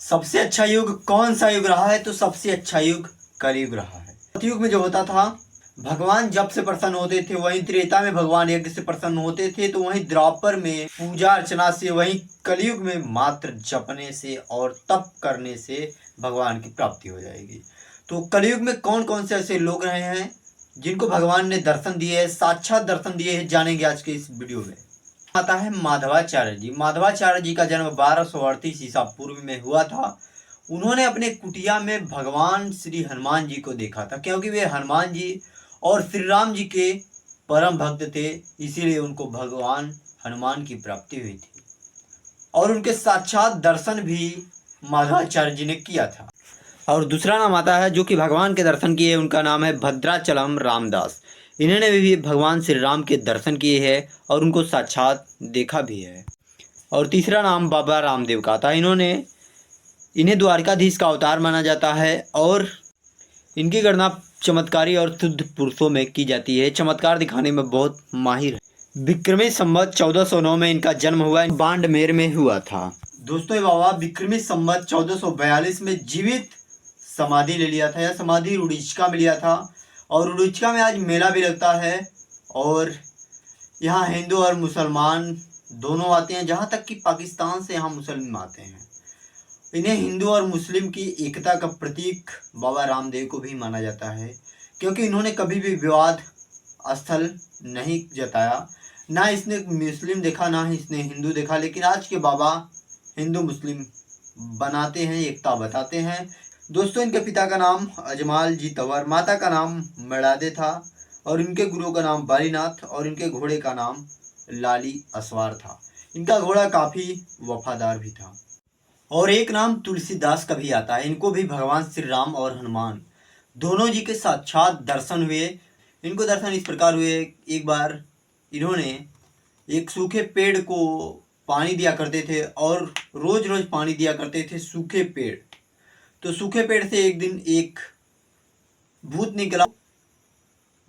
सबसे अच्छा युग कौन सा युग रहा है? तो सबसे अच्छा युग कलयुग रहा है। सतयुग में जो होता था, भगवान जब से प्रसन्न होते थे, वहीं त्रेता में भगवान यज्ञ से प्रसन्न होते थे, तो वहीं द्वापर में पूजा अर्चना से, वहीं कलयुग में मात्र जपने से और तप करने से भगवान की प्राप्ति हो जाएगी। तो कलयुग में कौन कौन से ऐसे लोग रहे हैं जिनको भगवान ने दर्शन दिए है, साक्षात दर्शन दिए हैं, जानेंगे आज के इस वीडियो में। आता है माधवाचार्य जी। माधवाचार्य जी का जन्म 1238 ईसा पूर्व में हुआ था। उन्होंने अपने कुटिया में भगवान श्री हनुमान जी को देखा था, क्योंकि वे हनुमान जी और श्री राम जी के परम भक्त थे, इसीलिए उनको भगवान हनुमान की प्राप्ति हुई थी और उनके साक्षात दर्शन भी माधवाचार्य जी ने किया था। और दूसरा नाम आता है जो कि भगवान के दर्शन किए, उनका नाम है भद्राचलम रामदास। इन्होंने भी भगवान श्री राम के दर्शन किए हैं और उनको साक्षात देखा भी है। और तीसरा नाम बाबा रामदेव का था। इन्हें द्वारकाधीश का अवतार माना जाता है और इनकी गणना चमत्कारी और शुद्ध पुरुषों में की जाती है। चमत्कार दिखाने में बहुत माहिर है। विक्रमी संवत 1409 में इनका जन्म हुआ, बांडमेर में हुआ था। दोस्तों, ये बाबा विक्रमी संवत 1442 में जीवित समाधि ले लिया था। यह समाधि रुड़ीचका में लिया था और रुड़ीचका में आज मेला भी लगता है और यहाँ हिंदू और मुसलमान दोनों आते हैं, जहाँ तक कि पाकिस्तान से यहाँ मुसलिम आते हैं। इन्हें हिंदू और मुस्लिम की एकता का प्रतीक बाबा रामदेव को भी माना जाता है, क्योंकि इन्होंने कभी भी विवाद स्थल नहीं जताया। ना इसने मुस्लिम देखा, ना ही इसने हिंदू देखा, लेकिन आज के बाबा हिंदू मुस्लिम बनाते हैं, एकता बताते हैं। दोस्तों, इनके पिता का नाम अजमाल जी तंवर, माता का नाम मड़ादे था और इनके गुरु का नाम बालीनाथ और इनके घोड़े का नाम लाली असवार था। इनका घोड़ा काफ़ी वफादार भी था। और एक नाम तुलसीदास का भी आता है। इनको भी भगवान श्री राम और हनुमान दोनों जी के साक्षात दर्शन हुए। इनको दर्शन इस प्रकार हुए, एक बार इन्होंने एक सूखे पेड़ को पानी दिया करते थे और रोज रोज पानी दिया करते थे सूखे पेड़। तो सूखे पेड़ से एक दिन एक भूत निकला।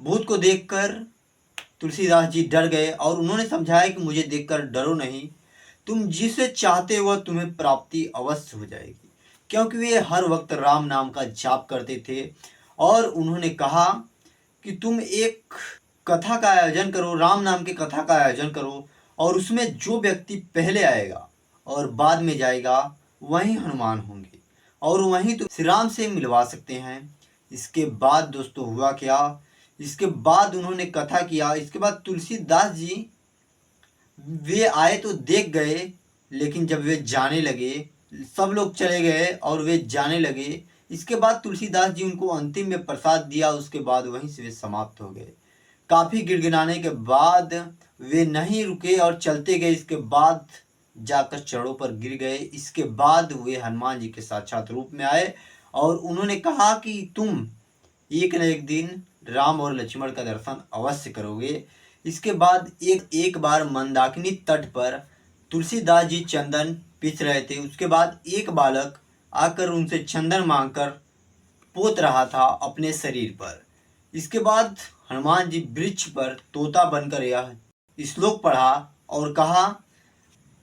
भूत को देखकर तुलसीदास जी डर गए और उन्होंने समझाया कि मुझे देखकर डरो नहीं, तुम जिसे चाहते हो तुम्हें प्राप्ति अवश्य हो जाएगी। क्योंकि वे हर वक्त राम नाम का जाप करते थे और उन्होंने कहा कि तुम एक कथा का आयोजन करो, राम नाम की कथा का आयोजन करो और उसमें जो व्यक्ति पहले आएगा और बाद में जाएगा वही हनुमान होंगे और वहीं तो श्री राम से मिलवा सकते हैं। इसके बाद दोस्तों हुआ क्या, इसके बाद उन्होंने कथा किया। इसके बाद तुलसीदास जी वे आए तो देख गए, लेकिन जब वे जाने लगे, सब लोग चले गए और वे जाने लगे। इसके बाद तुलसीदास जी उनको अंतिम में प्रसाद दिया, उसके बाद वहीं से वे समाप्त हो गए। काफ़ी गिड़गिड़ाने के बाद वे नहीं रुके और चलते गए। इसके बाद जाकर चरणों पर गिर गए। इसके बाद वे हनुमान जी के साक्षात रूप में आए और उन्होंने कहा कि तुम एक न एक दिन राम और लक्ष्मण का दर्शन अवश्य करोगे। इसके बाद एक बार मंदाकिनी तट पर तुलसीदास जी चंदन पीस रहे थे। उसके बाद एक बालक आकर उनसे चंदन मांगकर पोत रहा था अपने शरीर पर। इसके बाद हनुमान जी वृक्ष पर तोता बनकर यह श्लोक पढ़ा और कहा,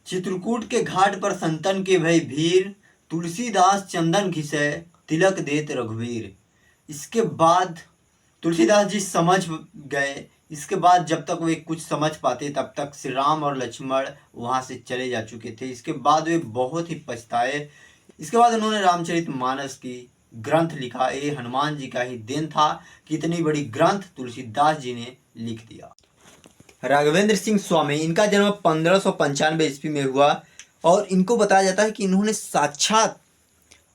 चित्रकूट के घाट पर संतन के भय भीर, तुलसीदास चंदन घिसै तिलक देत रघुवीर। इसके बाद तुलसीदास जी समझ गए। इसके बाद जब तक वे कुछ समझ पाते तब तक श्री राम और लक्ष्मण वहाँ से चले जा चुके थे। इसके बाद वे बहुत ही पछताए। इसके बाद उन्होंने रामचरितमानस की ग्रंथ लिखा। ये हनुमान जी का ही देन था कि इतनी बड़ी ग्रंथ तुलसीदास जी ने लिख दिया। राघवेंद्र सिंह स्वामी, इनका जन्म 1595 ईस्वी में हुआ और इनको बताया जाता है कि इन्होंने साक्षात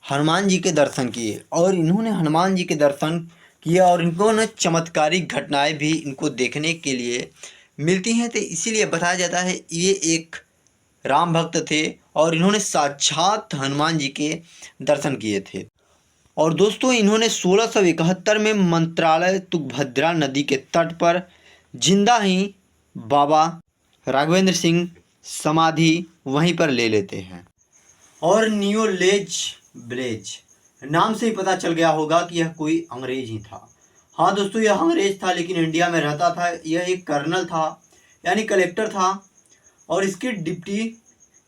हनुमान जी के दर्शन किए और इन्होंने हनुमान जी के दर्शन किया और इनको न चमत्कारिक घटनाएं भी इनको देखने के लिए मिलती हैं। तो इसीलिए बताया जाता है ये एक राम भक्त थे और इन्होंने साक्षात हनुमान जी के दर्शन किए थे। और दोस्तों, इन्होंने 1671 में मंत्रालय तुंगभद्रा नदी के तट पर जिंदा ही बाबा राघवेंद्र सिंह समाधि वहीं पर ले लेते हैं। और न्यूलेज ब्लेज नाम से ही पता चल गया होगा कि यह कोई अंग्रेज ही था। हाँ दोस्तों, यह अंग्रेज था लेकिन इंडिया में रहता था। यह एक कर्नल था, यानी कलेक्टर था और इसकी डिप्टी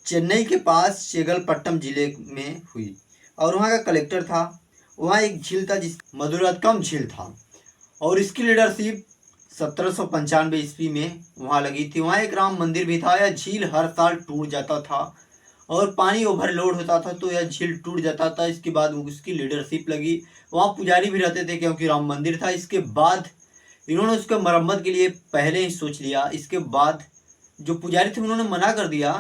चेन्नई के पास चेंगलपट्टम जिले में हुई और वहाँ का कलेक्टर था। वहाँ एक झील था जिस मधुरत्कम झील था और इसकी लीडरशिप 1795 ईस्वी में वहाँ लगी थी। वहाँ एक राम मंदिर भी था। यह झील हर साल टूट जाता था और पानी ओवरलोड होता था तो यह झील टूट जाता था। इसके बाद उसकी लीडरशिप लगी। वहाँ पुजारी भी रहते थे क्योंकि राम मंदिर था। इसके बाद इन्होंने उसका मरम्मत के लिए पहले ही सोच लिया। इसके बाद जो पुजारी थे उन्होंने मना कर दिया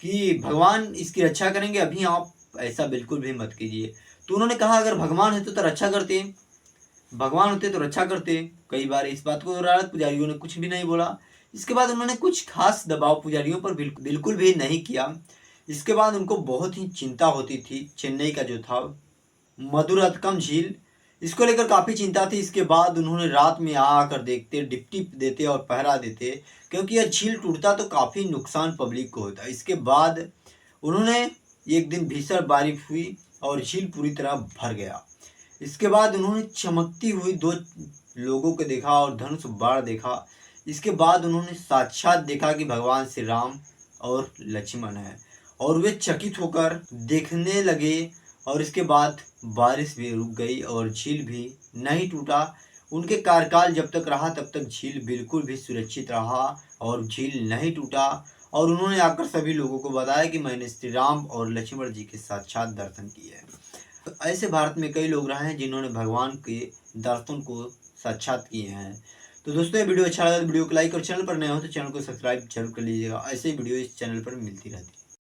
कि भगवान इसकी रक्षा करेंगे, अभी आप ऐसा बिल्कुल भी मत कीजिए। तो उन्होंने कहा अगर भगवान है तो रक्षा करते, भगवान होते तो रक्षा करते। कई बार इस बात को दोहराया, पुजारियों ने कुछ भी नहीं बोला। इसके बाद उन्होंने कुछ खास दबाव पुजारियों पर बिल्कुल भी नहीं किया। इसके बाद उनको बहुत ही चिंता होती थी। चेन्नई का जो था मधुरत्कम झील, इसको लेकर काफ़ी चिंता थी। इसके बाद उन्होंने रात में आकर देखते, डिप्टी देते और पहरा देते क्योंकि यह झील टूटता तो काफ़ी नुकसान पब्लिक को होता। इसके बाद उन्होंने एक दिन भीषण बारिश हुई और झील पूरी तरह भर गया। इसके बाद उन्होंने चमकती हुई दो लोगों को देखा और धनुष बाण देखा। इसके बाद उन्होंने साक्षात देखा कि भगवान श्री राम और लक्ष्मण है और वे चकित होकर देखने लगे। और इसके बाद बारिश भी रुक गई और झील भी नहीं टूटा। उनके कार्यकाल जब तक रहा तब तक झील बिल्कुल भी सुरक्षित रहा और झील नहीं टूटा। और उन्होंने आकर सभी लोगों को बताया कि मैंने श्री राम और लक्ष्मण जी के साक्षात दर्शन किए हैं। तो ऐसे भारत में कई लोग रहे हैं जिन्होंने भगवान के दर्शन को साक्षात किए हैं। तो दोस्तों ये वीडियो अच्छा लगा तो वीडियो को लाइक और चैनल पर नए हो तो चैनल को सब्सक्राइब जरूर कर लीजिएगा। ऐसे वीडियो इस चैनल पर मिलती रहती है।